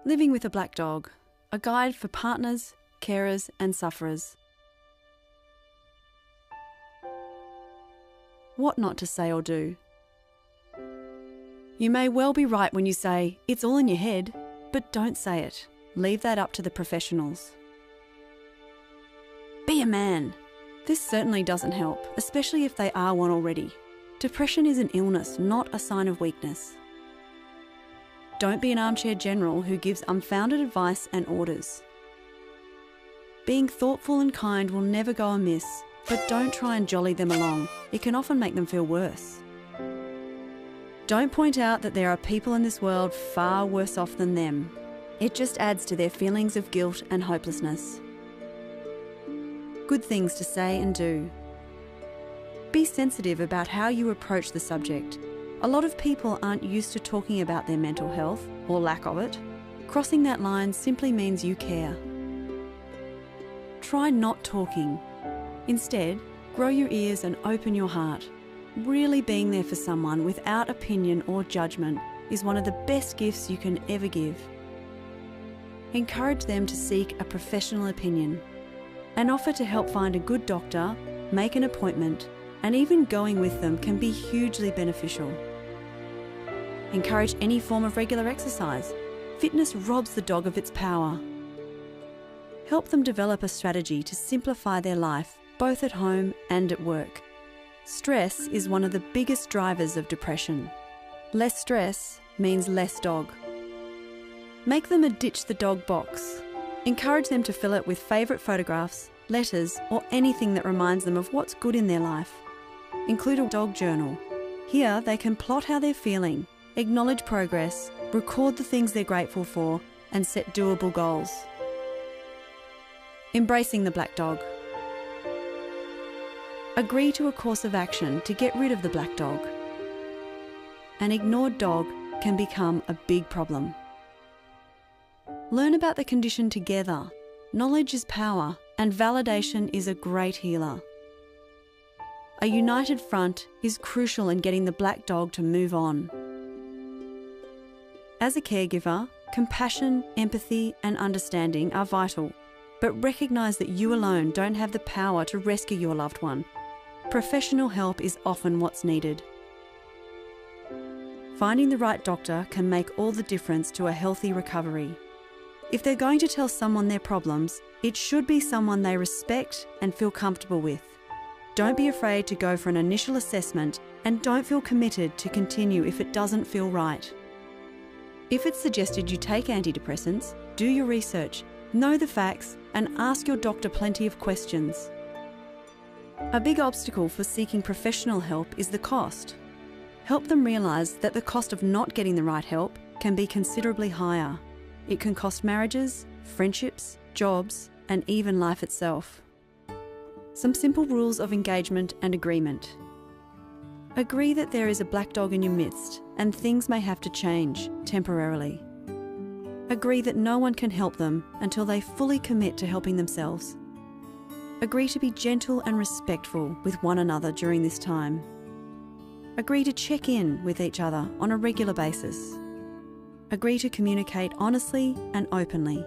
Living with a Black Dog, a guide for partners, carers and sufferers. What not to say or do. You may well be right when you say, it's all in your head, but don't say it. Leave that up to the professionals. Be a man. This certainly doesn't help, especially if they are one already. Depression is an illness, not a sign of weakness. Don't be an armchair general who gives unfounded advice and orders. Being thoughtful and kind will never go amiss, but don't try and jolly them along. It can often make them feel worse. Don't point out that there are people in this world far worse off than them. It just adds to their feelings of guilt and hopelessness. Good things to say and do. Be sensitive about how you approach the subject. A lot of people aren't used to talking about their mental health, or lack of it. Crossing that line simply means you care. Try not talking. Instead, grow your ears and open your heart. Really being there for someone without opinion or judgment is one of the best gifts you can ever give. Encourage them to seek a professional opinion and offer to help find a good doctor, make an appointment, and even going with them can be hugely beneficial. Encourage any form of regular exercise. Fitness robs the dog of its power. Help them develop a strategy to simplify their life, both at home and at work. Stress is one of the biggest drivers of depression. Less stress means less dog. Make them a ditch the dog box. Encourage them to fill it with favourite photographs, letters, or anything that reminds them of what's good in their life. Include a dog journal. Here they can plot how they're feeling, acknowledge progress, record the things they're grateful for, and set doable goals. Embracing the Black Dog. Agree to a course of action to get rid of the Black Dog. An ignored dog can become a big problem. Learn about the condition together. Knowledge is power, and validation is a great healer. A united front is crucial in getting the Black Dog to move on. As a caregiver, compassion, empathy, and understanding are vital, but recognise that you alone don't have the power to rescue your loved one. Professional help is often what's needed. Finding the right doctor can make all the difference to a healthy recovery. If they're going to tell someone their problems, it should be someone they respect and feel comfortable with. Don't be afraid to go for an initial assessment, and don't feel committed to continue if it doesn't feel right. If it's suggested you take antidepressants, do your research, know the facts, and ask your doctor plenty of questions. A big obstacle for seeking professional help is the cost. Help them realise that the cost of not getting the right help can be considerably higher. It can cost marriages, friendships, jobs, and even life itself. Some simple rules of engagement and agreement. Agree that there is a Black Dog in your midst and things may have to change temporarily. Agree that no one can help them until they fully commit to helping themselves. Agree to be gentle and respectful with one another during this time. Agree to check in with each other on a regular basis. Agree to communicate honestly and openly.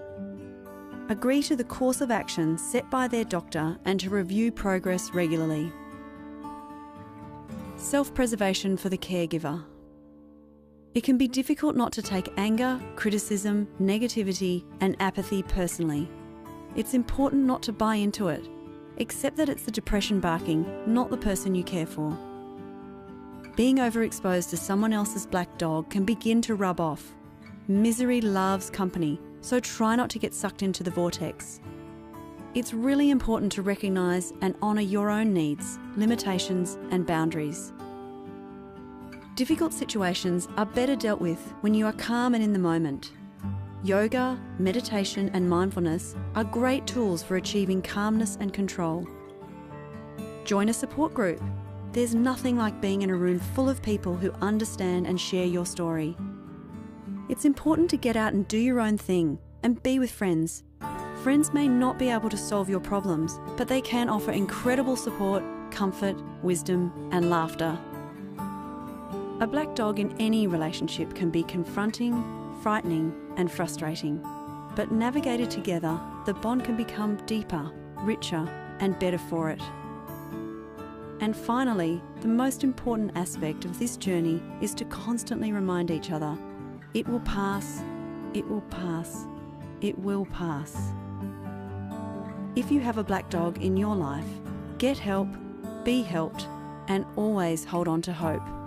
Agree to the course of action set by their doctor and to review progress regularly. Self-preservation for the caregiver. It can be difficult not to take anger, criticism, negativity, and apathy personally. It's important not to buy into it. Accept that it's the depression barking, not the person you care for. Being overexposed to someone else's Black Dog can begin to rub off. Misery loves company, so try not to get sucked into the vortex. It's really important to recognise and honour your own needs, limitations, and boundaries. Difficult situations are better dealt with when you are calm and in the moment. Yoga, meditation, and mindfulness are great tools for achieving calmness and control. Join a support group. There's nothing like being in a room full of people who understand and share your story. It's important to get out and do your own thing and be with friends. Friends may not be able to solve your problems, but they can offer incredible support, comfort, wisdom, and laughter. A Black Dog in any relationship can be confronting, frightening and frustrating. But navigated together, the bond can become deeper, richer, and better for it. And finally, the most important aspect of this journey is to constantly remind each other, it will pass, it will pass, it will pass. If you have a black dog in your life, get help, be helped, and always hold on to hope.